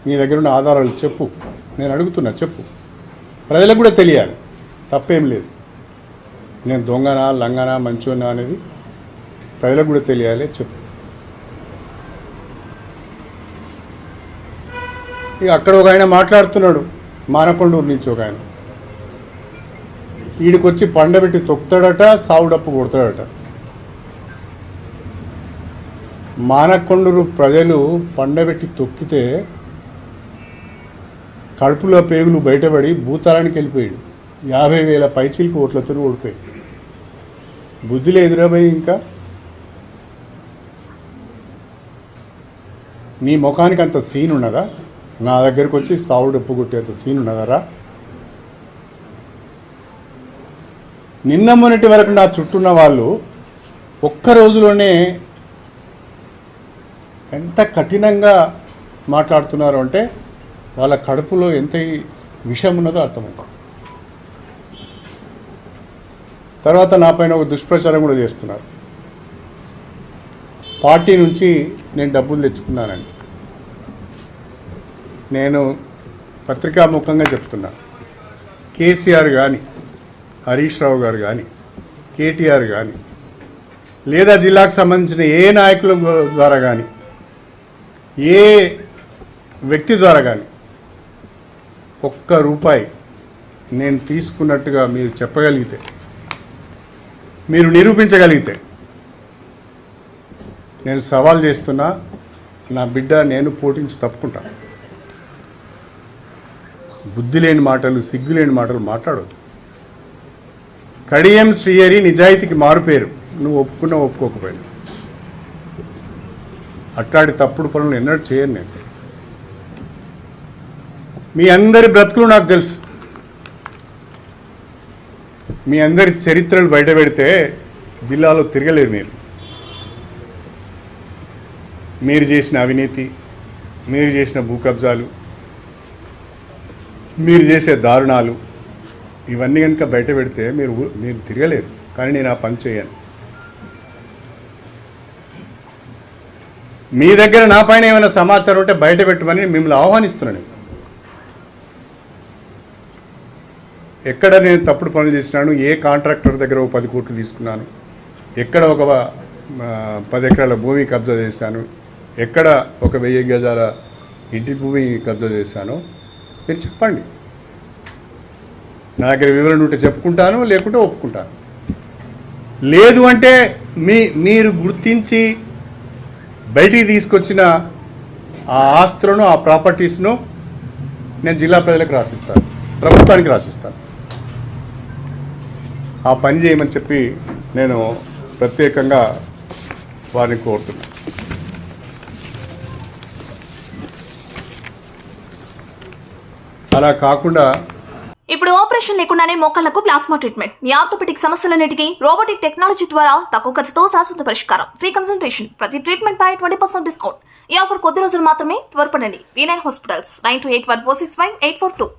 నీ దగ్గర ఉన్న ఆధారాలు చెప్పు, నేను అడుగుతున్నా చెప్పు, ప్రజలకు కూడా తెలియాలి, తప్పేం లేదు. నేను దొంగనా లంగనా మంచోనా అనేది ప్రజలకు కూడా తెలియాలి, చెప్పు. ఇక అక్కడ ఒక ఆయన మాట్లాడుతున్నాడు, మానకొండూరు నుంచి ఒక ఆయన, వీడికొచ్చి పండబెట్టి తొక్కుతాడట, సావుడప్పు కొడతాడట. మానకొండూరు ప్రజలు పండబెట్టి తొక్కితే కడుపులో పేగులు బయటపడి భూతాళానికి వెళ్ళిపోయాడు. 50,000 పైచీలకు ఓట్లతో ఓడిపోయాడు. బుద్ధిలో ఎదురపోయి ఇంకా నీ ముఖానికి అంత సీన్ ఉన్నదా? నా దగ్గరకు వచ్చి సావుడప్పు కొట్టేంత సీన్ ఉన్నదరా? నిన్న మొన్నటి వరకు నా చుట్టూన్న వాళ్ళు ఒక్క రోజులోనే ఎంత కఠినంగా మాట్లాడుతున్నారు అంటే వాళ్ళ కడుపులో ఎంత విషం ఉన్నదో అర్థమవుతుంది. తర్వాత నా పైన ఒక దుష్ప్రచారం కూడా చేస్తున్నారు. పార్టీ నుంచి నేను డబ్బులు తెచ్చుకున్నానండి. నేను పత్రికాముఖంగా చెప్తున్నా, కేసీఆర్ కానీ, హరీష్ రావు గారు కానీ, కేటీఆర్ కానీ, లేదా జిల్లాకు సంబంధించిన ఏ నాయకుల ద్వారా కానీ, ఏ వ్యక్తి ద్వారా కానీ ఒక్క రూపాయి నేను తీసుకున్నట్టుగా మీరు చెప్పగలిగితే, మీరు నిరూపించగలిగితే నేను సవాల్ చేస్తున్నా, నా బిడ్డ నేను పోటించి తప్పుకుంటా. బుద్ధి లేని మాటలు, సిగ్గు లేని మాటలు మాట్లాడొద్దు. కడియం శ్రీహరి నిజాయితీకి మారుపేరు, నువ్వు ఒప్పుకున్నా ఒప్పుకోకపోయినా. అట్లాంటి తప్పుడు పనులు ఎన్నడూ చేయను నేను. మీ అందరి బ్రతుకులు నాకు తెలుసు. మీ అందరి చరిత్రలు బయట పెడితే జిల్లాలో తిరగలేరు. మీరు చేసిన అవినీతి, మీరు చేసిన భూ కబ్జాలు, మీరు చేసే దారుణాలు, ఇవన్నీ కనుక బయట పెడితే మీరు తిరగలేరు. కానీ నేను ఆ పని చేయను. మీ దగ్గర నా పైన ఏమైనా సమాచారం ఉంటే బయట పెట్టమని మిమ్మల్ని ఆహ్వానిస్తున్నాను. ఎక్కడ నేను తప్పుడు పనులు చేసినాను, ఏ కాంట్రాక్టర్ దగ్గర ఒక 10 కోట్లు తీసుకున్నాను, ఎక్కడ ఒక 10 ఎకరాల భూమి కబ్జా చేశాను, ఎక్కడ ఒక 1000 గజాల ఇంటి భూమి కబ్జా చేశానో మీరు చెప్పండి. నా దగ్గర వివరణ ఉంటే చెప్పుకుంటాను, లేకుంటే ఒప్పుకుంటాను. లేదు అంటే మీరు గుర్తించి బయటికి తీసుకొచ్చిన ఆ ఆస్తులను, ఆ ప్రాపర్టీస్ను నేను జిల్లా ప్రజలకు రాసిస్తాను, ప్రభుత్వానికి రాసిస్తాను. ఆ పని చేయమని చెప్పి నేను ప్రత్యేకంగా వారిని కోరుతున్నాను. అలా కాకుండా ఇప్పుడు ఆపరేషన్ లేకుండానే మోకాళ్లకు ప్లాస్మా ట్రీట్మెంట్, మీ ఆర్థోపెటిక్ సమస్యలన్నిటికీ రోబోటిక్ టెక్నాలజీ ద్వారా తక్కువ ఖర్చుతో శాశ్వత పరిష్కారం, ఫ్రీ కన్సల్టేషన్, ప్రతి ట్రీట్మెంట్ పై 20% డిస్కౌంట్. ఈ ఆఫర్ కొద్ది రోజులు మాత్రమే. త్వరపడండి. V9 hospitals 9281465842.